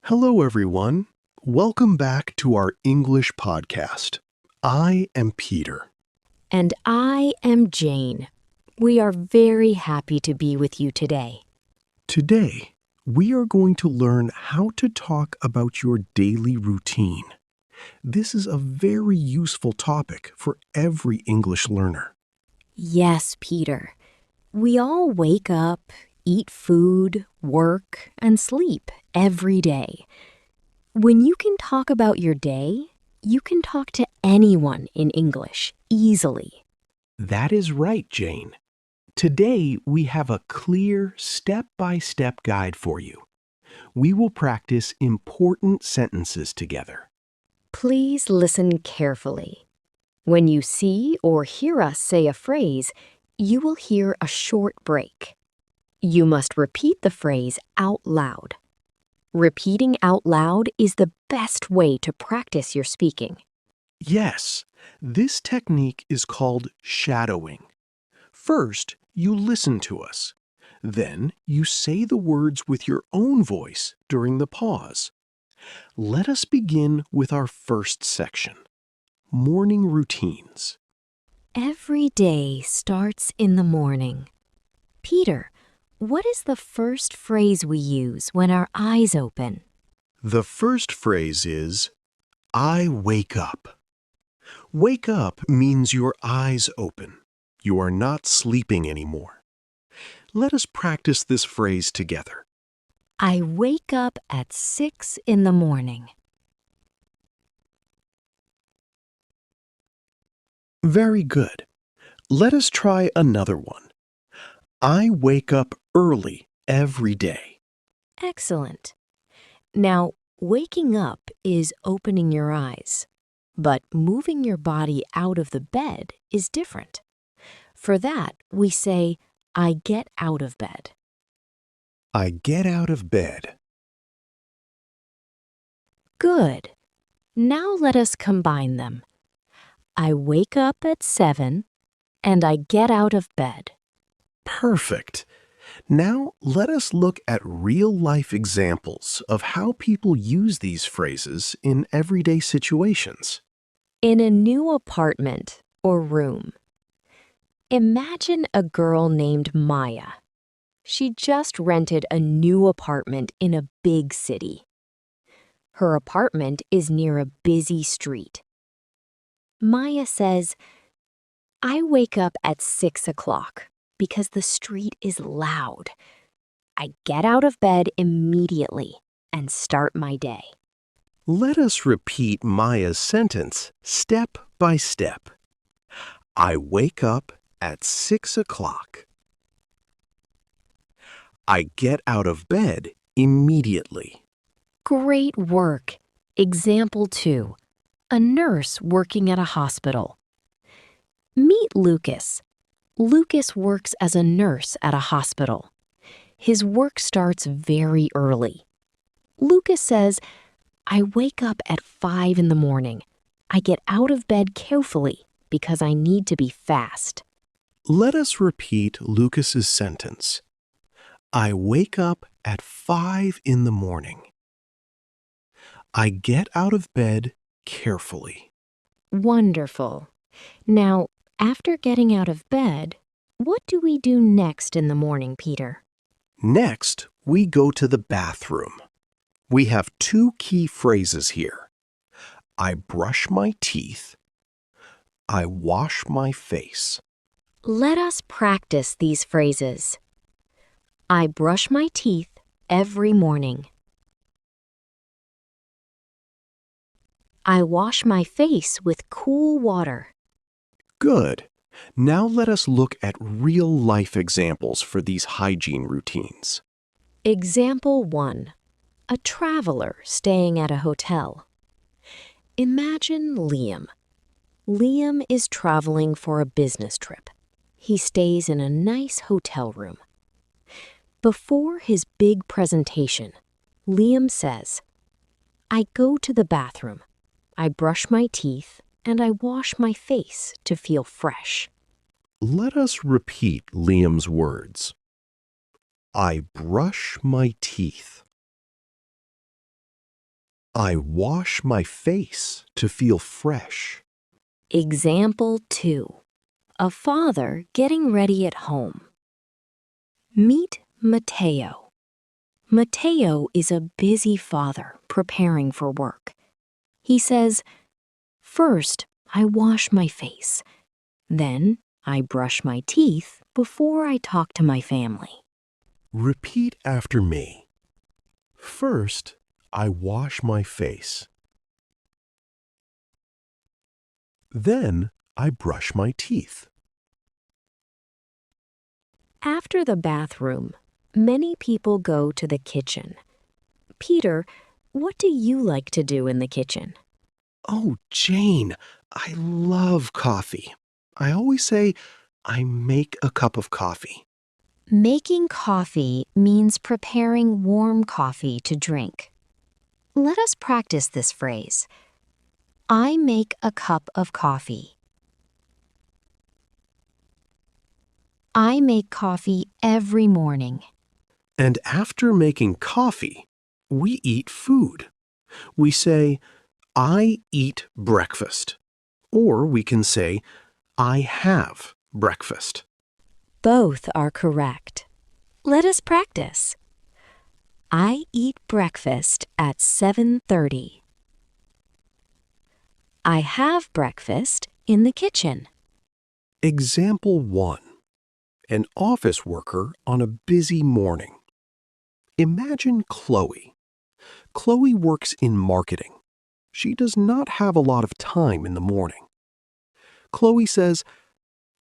Hello, everyone. Welcome back to our English podcast. I am Peter. And I am Jane. We are very happy to be with you today. Today, we are going to learn how to talk about your daily routine. This is a very useful topic for every English learner. Yes, Peter. We all wake up, eat food, work, and sleep every day. When you can talk about your day, you can talk to anyone in English easily. That is right, Jane. Today, we have a clear step-by-step guide for you. We will practice important sentences together. Please listen carefully. When you see or hear us say a phrase, you will hear a short break. You must repeat the phrase out loud. Repeating out loud is the best way to practice your speaking. Yes, this technique is called shadowing. First, you listen to us. Then, you say the words with your own voice during the pause. Let us begin with our first section, morning routines. Every day starts in the morning. Peter, what is the first phrase we use when our eyes open? The first phrase is, I wake up. Wake up means your eyes open. You are not sleeping anymore. Let us practice this phrase together. I wake up at 6 in the morning. Very good. Let us try another one. I wake up early every day. Excellent. Now, waking up is opening your eyes, but moving your body out of the bed is different. For that, we say, I get out of bed. I get out of bed. Good. Now let us combine them. I wake up at 7 and I get out of bed. Perfect. Now let us look at real-life examples of how people use these phrases in everyday situations. In a new apartment or room. Imagine a girl named Maya. She just rented a new apartment in a big city. Her apartment is near a busy street. Maya says, I wake up at 6 o'clock because the street is loud. I get out of bed immediately and start my day. Let us repeat Maya's sentence step by step. I wake up at 6 o'clock. I get out of bed immediately. Great work. Example 2. A nurse working at a hospital. Meet Lucas. Lucas works as a nurse at a hospital. His work starts very early. Lucas says, I wake up at 5 in the morning. I get out of bed carefully because I need to be fast. Let us repeat Lucas's sentence. I wake up at 5 in the morning. I get out of bed carefully. Wonderful. Now, after getting out of bed, what do we do next in the morning, Peter? Next, we go to the bathroom. We have two key phrases here. I brush my teeth. I wash my face. Let us practice these phrases. I brush my teeth every morning. I wash my face with cool water. Good. Now let us look at real-life examples for these hygiene routines. Example 1. A traveler staying at a hotel. Imagine Liam. Liam is traveling for a business trip. He stays in a nice hotel room. Before his big presentation, Liam says, I go to the bathroom. I brush my teeth and I wash my face to feel fresh. Let us repeat Liam's words. I brush my teeth. I wash my face to feel fresh. Example 2. A father getting ready at home. Meet Mateo. Mateo is a busy father preparing for work. He says, "First, I wash my face. Then, I brush my teeth before I talk to my family." Repeat after me. First, I wash my face. Then, I brush my teeth. After the bathroom, many people go to the kitchen. Peter, what do you like to do in the kitchen? Oh, Jane, I love coffee. I always say, I make a cup of coffee. Making coffee means preparing warm coffee to drink. Let us practice this phrase. I make a cup of coffee. I make coffee every morning. And after making coffee, we eat food. We say, I eat breakfast. Or we can say, I have breakfast. Both are correct. Let us practice. I eat breakfast at 7:30. I have breakfast in the kitchen. Example 1. An office worker on a busy morning. Imagine Chloe. Chloe works in marketing. She does not have a lot of time in the morning. Chloe says,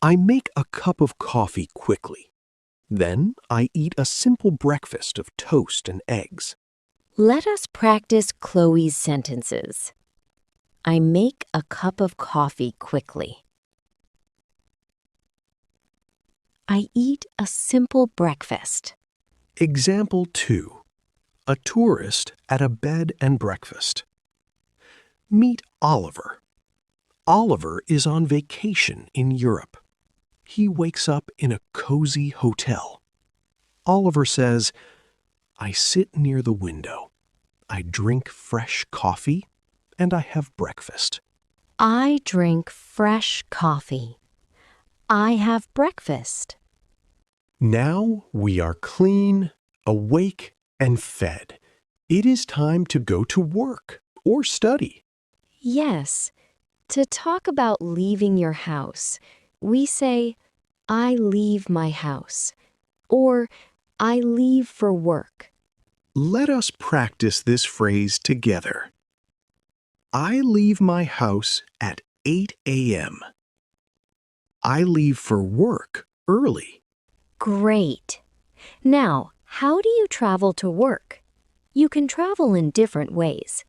I make a cup of coffee quickly. Then I eat a simple breakfast of toast and eggs. Let us practice Chloe's sentences. I make a cup of coffee quickly. I eat a simple breakfast. Example 2. A tourist at a bed and breakfast. Meet Oliver. Oliver is on vacation in Europe. He wakes up in a cozy hotel. Oliver says, I sit near the window. I drink fresh coffee and I have breakfast. I drink fresh coffee. I have breakfast. Now we are clean, awake, and fed. It is time to go to work or study. Yes, to talk about leaving your house, we say, I leave my house, or I leave for work. Let us practice this phrase together. I leave my house at 8 a.m. I leave for work early. Great. Now, how do you travel to work? You can travel in different ways.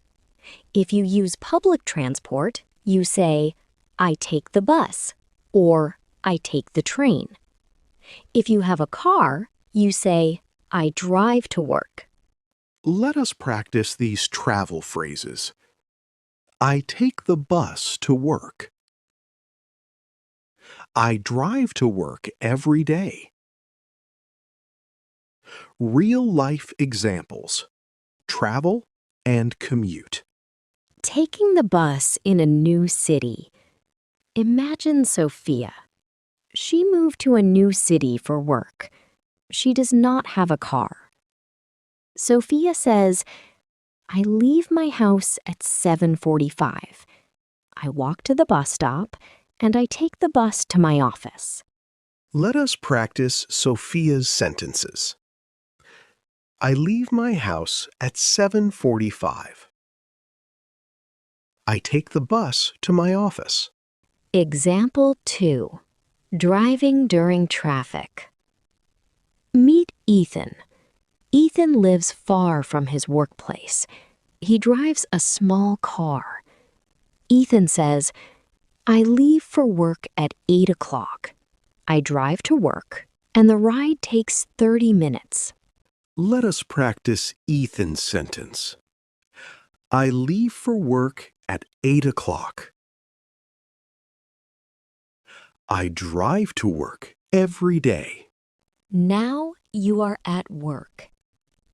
If you use public transport, you say, I take the bus, or I take the train. If you have a car, you say, I drive to work. Let us practice these travel phrases. I take the bus to work. I drive to work every day. Real-life examples. Travel and commute. Taking the bus in a new city. Imagine Sophia. She moved to a new city for work. She does not have a car. Sophia says, I leave my house at 7:45. I walk to the bus stop and I take the bus to my office. Let us practice Sophia's sentences. I leave my house at 7:45. I take the bus to my office. Example 2. Driving during traffic. Meet Ethan. Ethan lives far from his workplace. He drives a small car. Ethan says, I leave for work at 8 o'clock. I drive to work, and the ride takes 30 minutes. Let us practice Ethan's sentence. I leave for work at 8 o'clock. I drive to work every day. Now you are at work.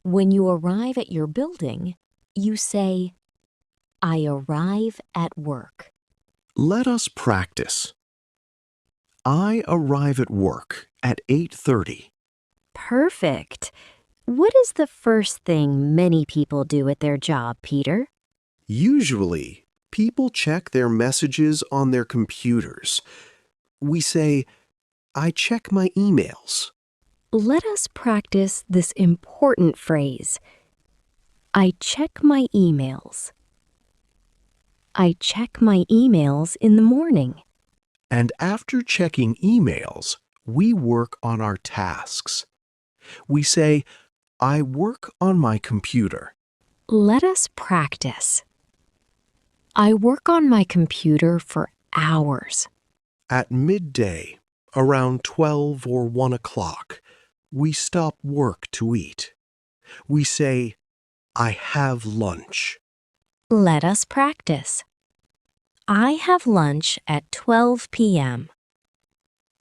When you arrive at your building, you say, I arrive at work. Let us practice. I arrive at work at 8:30. Perfect. What is the first thing many people do at their job, Peter? Usually, people check their messages on their computers. We say, I check my emails. Let us practice this important phrase. I check my emails. I check my emails in the morning. And after checking emails, we work on our tasks. We say, I work on my computer. Let us practice. I work on my computer for hours. At midday, around 12 or 1 o'clock, we stop work to eat. We say, I have lunch. Let us practice. I have lunch at 12 p.m.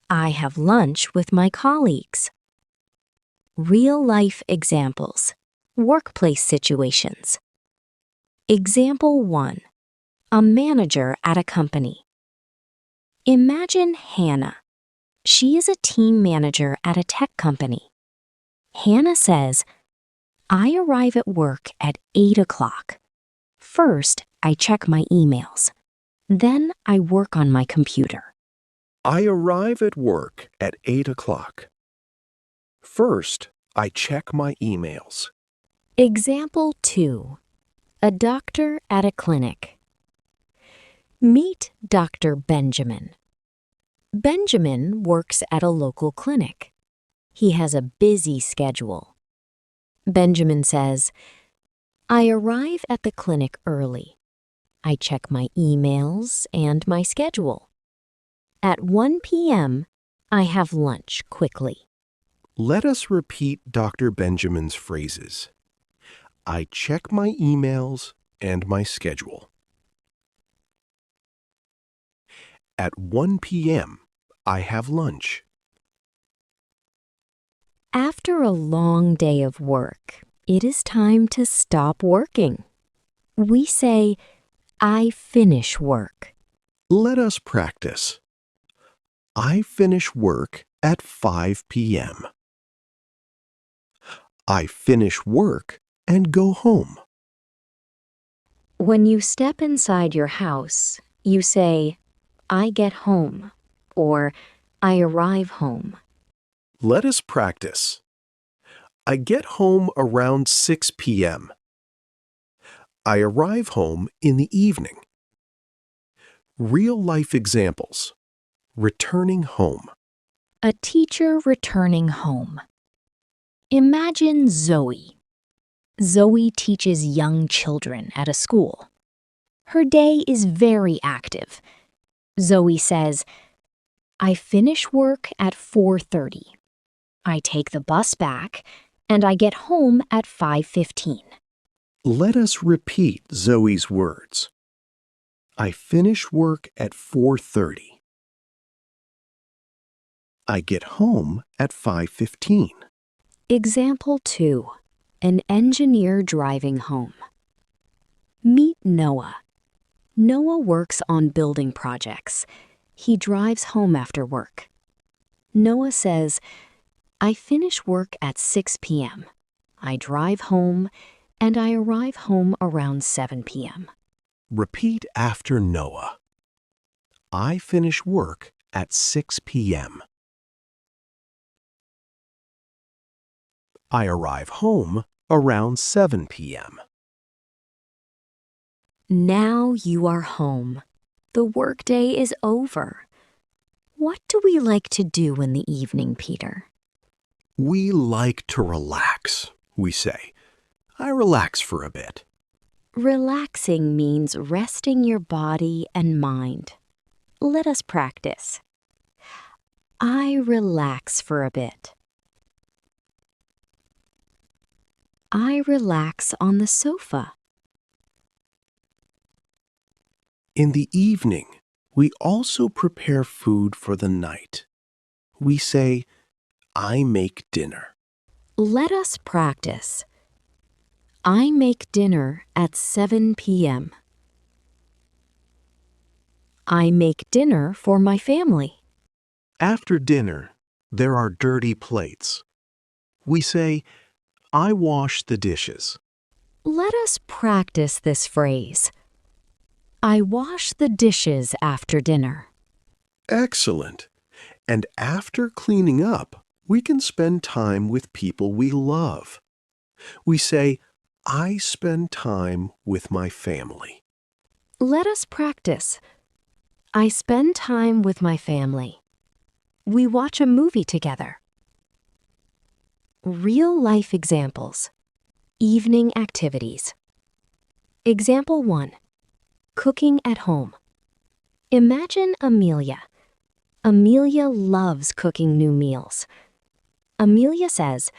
I have lunch with my colleagues. Real-life examples. Workplace situations. Example 1. A manager at a company. Imagine Hannah. She is a team manager at a tech company. Hannah says, I arrive at work at 8 o'clock. First, I check my emails. Then I work on my computer. I arrive at work at 8 o'clock. First, I check my emails. Example 2. A doctor at a clinic. Meet Dr. Benjamin. Benjamin works at a local clinic. He has a busy schedule. Benjamin says, I arrive at the clinic early. I check my emails and my schedule. At 1 p.m., I have lunch quickly. Let us repeat Dr. Benjamin's phrases. I check my emails and my schedule. At 1 p.m., I have lunch. After a long day of work, it is time to stop working. We say, I finish work. Let us practice. I finish work at 5 p.m. I finish work and go home. When you step inside your house, you say, I get home, or I arrive home. Let us practice. I get home around 6 p.m. I arrive home in the evening. Real-life examples. Returning home. A teacher returning home. Imagine Zoe. Zoe teaches young children at a school. Her day is very active. Zoe says, I finish work at 4:30. I take the bus back, and I get home at 5:15. Let us repeat Zoe's words. I finish work at 4:30. I get home at 5:15. Example 2. An engineer driving home. Meet Noah. Noah works on building projects. He drives home after work. Noah says, I finish work at 6 p.m. I drive home, and I arrive home around 7 p.m. Repeat after Noah. I finish work at 6 p.m. I arrive home around 7 p.m. Now you are home. The workday is over. What do we like to do in the evening, Peter? We like to relax, we say. I relax for a bit. Relaxing means resting your body and mind. Let us practice. I relax for a bit. I relax on the sofa. In the evening, we also prepare food for the night. We say, I make dinner. Let us practice. I make dinner at 7 p.m. I make dinner for my family. After dinner, there are dirty plates. We say, I wash the dishes. Let us practice this phrase. I wash the dishes after dinner. Excellent. And after cleaning up, we can spend time with people we love. We say, I spend time with my family. Let us practice. I spend time with my family. We watch a movie together. Real-life examples. Evening activities. Example 1. Cooking at home. Imagine Amelia. Amelia loves cooking new meals. Amelia says,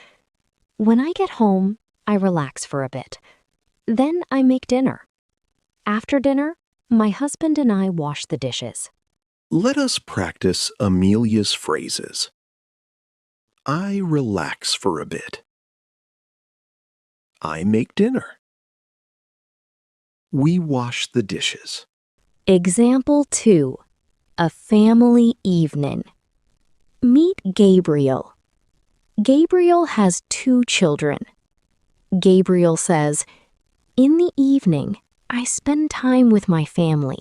when I get home, I relax for a bit. Then I make dinner. After dinner, my husband and I wash the dishes. Let us practice Amelia's phrases. I relax for a bit. I make dinner. We wash the dishes. Example 2. A family evening. Meet Gabriel. Gabriel has 2 children. Gabriel says, in the evening, I spend time with my family.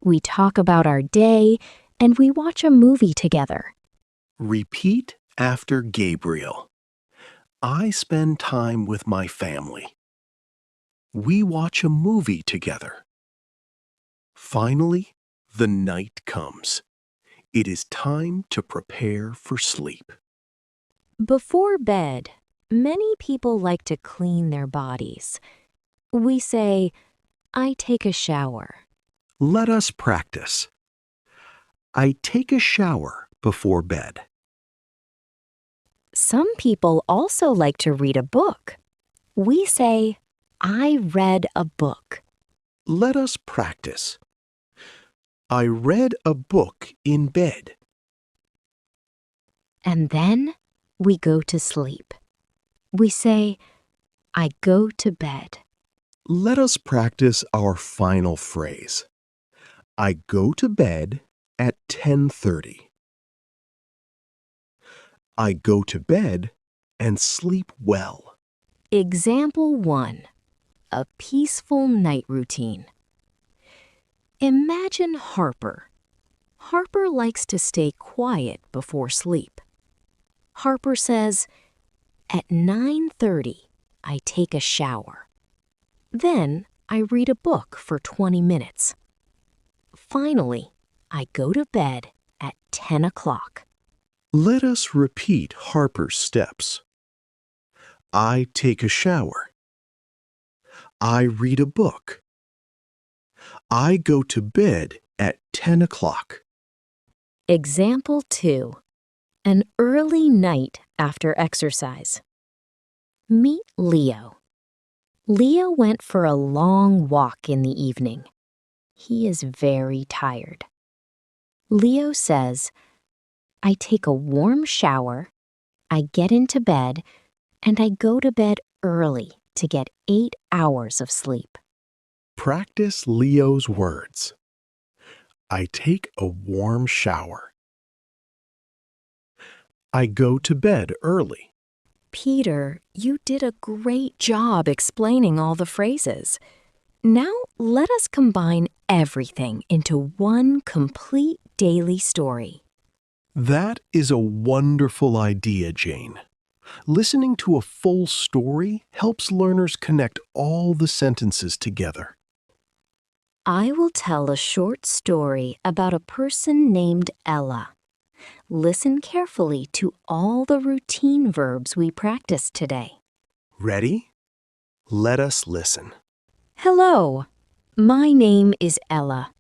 We talk about our day and we watch a movie together. Repeat after Gabriel. I spend time with my family. We watch a movie together. Finally, the night comes. It is time to prepare for sleep. Before bed, many people like to clean their bodies. We say, I take a shower. Let us practice. I take a shower before bed. Some people also like to read a book. We say, I read a book. Let us practice. I read a book in bed. And then we go to sleep. We say, I go to bed. Let us practice our final phrase. I go to bed at 10:30. I go to bed and sleep well. Example 1. A peaceful night routine. Imagine Harper. Harper likes to stay quiet before sleep. Harper says, at 9:30, I take a shower. Then I read a book for 20 minutes. Finally, I go to bed at 10 o'clock. Let us repeat Harper's steps. I take a shower. I read a book. I go to bed at 10 o'clock. Example 2. An early night after exercise. Meet Leo. Leo went for a long walk in the evening. He is very tired. Leo says, I take a warm shower, I get into bed, and I go to bed early to get 8 hours of sleep. Practice Leo's words. I take a warm shower. I go to bed early. Peter, you did a great job explaining all the phrases. Now let us combine everything into one complete daily story. That is a wonderful idea, Jane. Listening to a full story helps learners connect all the sentences together. I will tell a short story about a person named Ella. Listen carefully to all the routine verbs we practiced today. Ready? Let us listen. Hello, my name is Ella.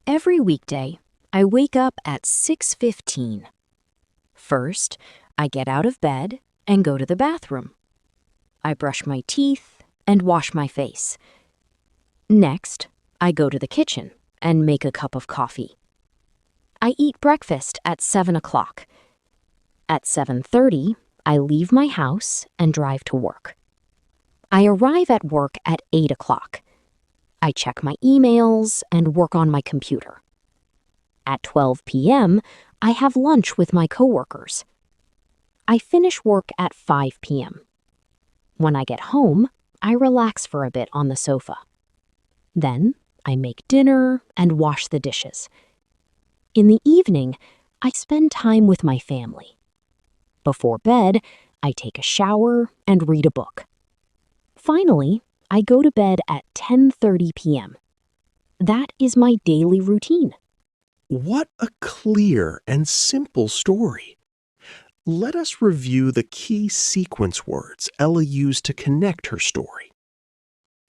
Every weekday, I wake up at 6:15. First, I get out of bed and go to the bathroom. I brush my teeth and wash my face. Next, I go to the kitchen and make a cup of coffee. I eat breakfast at 7 o'clock. At 7:30, I leave my house and drive to work. I arrive at work at 8 o'clock. I check my emails and work on my computer. At 12 p.m., I have lunch with my coworkers. I finish work at 5 p.m. When I get home, I relax for a bit on the sofa. Then I make dinner and wash the dishes. In the evening, I spend time with my family. Before bed, I take a shower and read a book. Finally, I go to bed at 10:30 p.m. That is my daily routine. What a clear and simple story. Let us review the key sequence words Ella used to connect her story.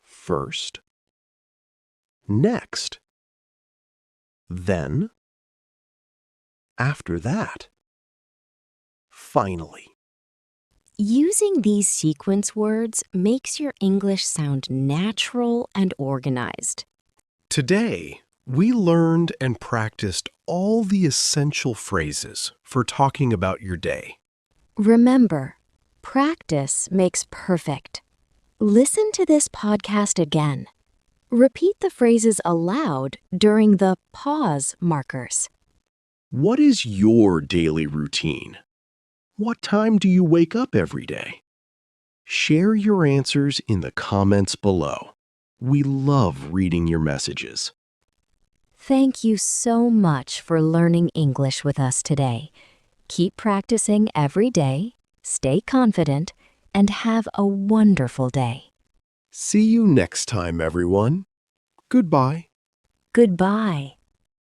First, next, then, after that, finally. Using these sequence words makes your English sound natural and organized. Today, we learned and practiced all the essential phrases for talking about your day. Remember, practice makes perfect. Listen to this podcast again. Repeat the phrases aloud during the pause markers. What is your daily routine? What time do you wake up every day? Share your answers in the comments below. We love reading your messages. Thank you so much for learning English with us today. Keep practicing every day, stay confident, and have a wonderful day. See you next time, everyone. Goodbye. Goodbye.